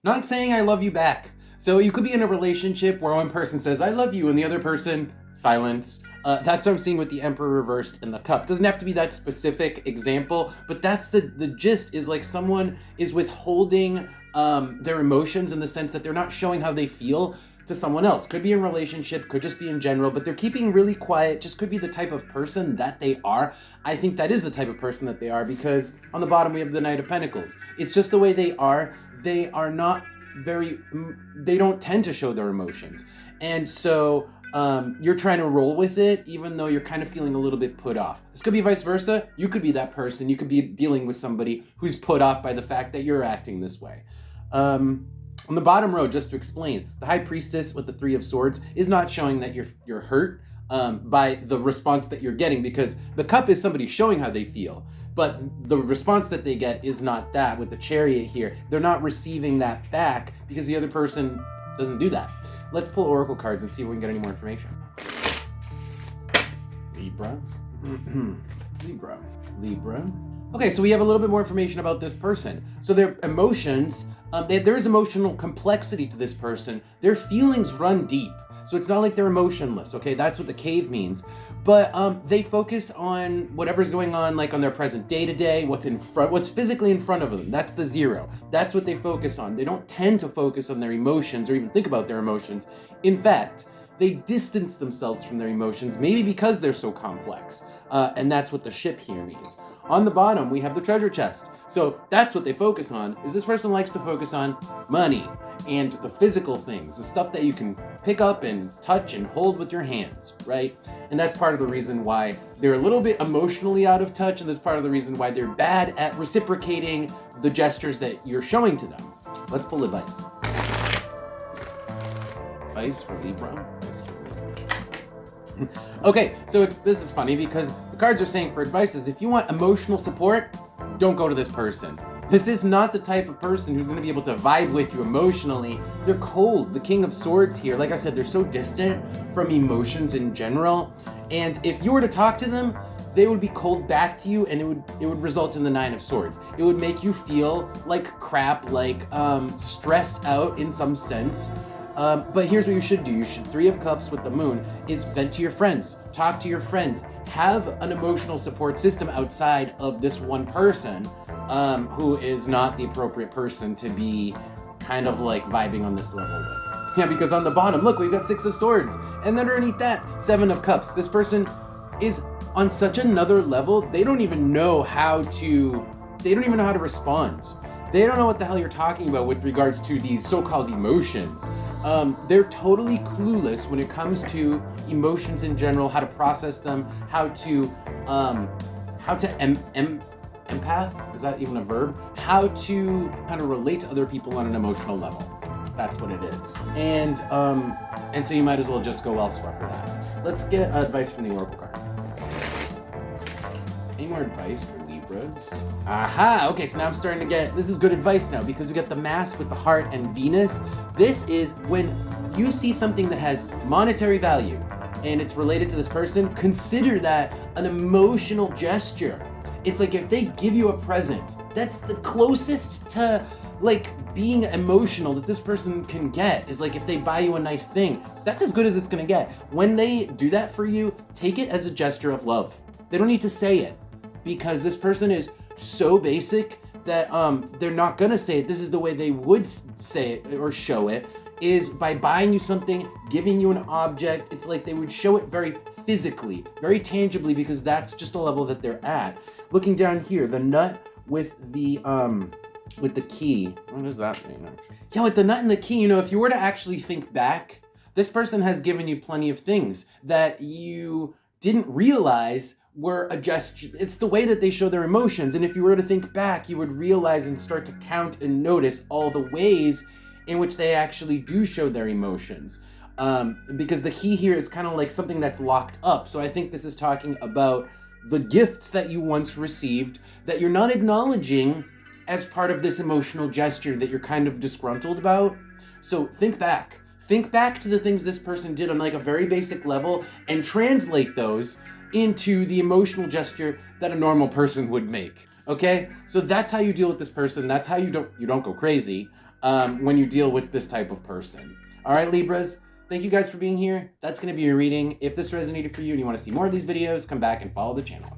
not saying I love you back. So you could be in a relationship where one person says, I love you, and the other person, silence. That's what I'm seeing with the Emperor reversed in the cup. Doesn't have to be that specific example, but that's the gist, is like someone is withholding their emotions in the sense that they're not showing how they feel to someone else. Could be in relationship, could just be in general, but they're keeping really quiet. Just could be the type of person that they are. I think that is the type of person that they are, because on the bottom we have the Knight of Pentacles. It's just the way they are. They are not they don't tend to show their emotions. And so you're trying to roll with it, even though you're kind of feeling a little bit put off. This could be vice versa. You could be that person. You could be dealing with somebody who's put off by the fact that you're acting this way. On the bottom row, just to explain, the High Priestess with the Three of Swords is not showing that you're hurt by the response that you're getting, because the cup is somebody showing how they feel. But the response that they get is not that. With the Chariot here, they're not receiving that back because the other person doesn't do that. Let's pull oracle cards and see if we can get any more information. Libra. Libra. Okay, so we have a little bit more information about this person. So their emotions, there is emotional complexity to this person. Their feelings run deep. So it's not like they're emotionless, okay? That's what the cave means. But they focus on whatever's going on, like on their present day-to-day, what's physically in front of them. That's the 0. That's what they focus on. They don't tend to focus on their emotions or even think about their emotions. In fact, they distance themselves from their emotions, maybe because they're so complex. And that's what the ship here means. On the bottom, we have the treasure chest. So that's what they focus on, is this person likes to focus on money and the physical things, the stuff that you can pick up and touch and hold with your hands, right? And that's part of the reason why they're a little bit emotionally out of touch, and that's part of the reason why they're bad at reciprocating the gestures that you're showing to them. Let's pull advice. Advice for Libra. Okay, so this is funny because the cards are saying for advice is if you want emotional support, don't go to this person. This is not the type of person who's going to be able to vibe with you emotionally. They're cold. The King of Swords here, like I said, they're so distant from emotions in general. And if you were to talk to them, they would be cold back to you, and it would result in the Nine of Swords. It would make you feel like crap, like stressed out in some sense. But here's what you should do. You should, Three of Cups with the Moon, is vent to your friends, talk to your friends, have an emotional support system outside of this one person who is not the appropriate person to be kind of like vibing on this level with. Yeah, because on the bottom, look, we've got Six of Swords, and underneath that, Seven of Cups. This person is on such another level, they don't even know how to respond. They don't know what the hell you're talking about with regards to these so-called emotions. They're totally clueless when it comes to emotions in general, how to process them, how to empath, is that even a verb? How to kind of relate to other people on an emotional level. That's what it is. And so you might as well just go elsewhere for that. Let's get advice from the Oracle card. Any more advice for Libras? Aha! Okay, so now I'm starting to get, this is good advice now, because we got the Mask with the Heart and Venus. This is when you see something that has monetary value and it's related to this person, consider that an emotional gesture. It's like if they give you a present, that's the closest to like being emotional that this person can get, is like if they buy you a nice thing. That's as good as it's gonna get. When they do that for you, take it as a gesture of love. They don't need to say it, because this person is so basic that they're not gonna say it. This is the way they would say it or show it, is by buying you something, giving you an object. It's like they would show it very physically, very tangibly, because that's just a level that they're at. Looking down here, the nut with the key. What does that mean? Yeah, with the nut and the key, you know, if you were to actually think back, this person has given you plenty of things that you didn't realize were a gesture. It's the way that they show their emotions. And if you were to think back, you would realize and start to count and notice all the ways in which they actually do show their emotions. Because the key here is kind of like something that's locked up. So I think this is talking about the gifts that you once received that you're not acknowledging as part of this emotional gesture that you're kind of disgruntled about. So think back. Think back to the things this person did on like a very basic level and translate those into the emotional gesture that a normal person would make. Okay? So that's how you deal with this person. That's how you don't go crazy. when you deal with this type of person. All right, Libras, thank you guys for being here. That's going to be your reading. If this resonated for you and you want to see more of these videos, come back and follow the channel.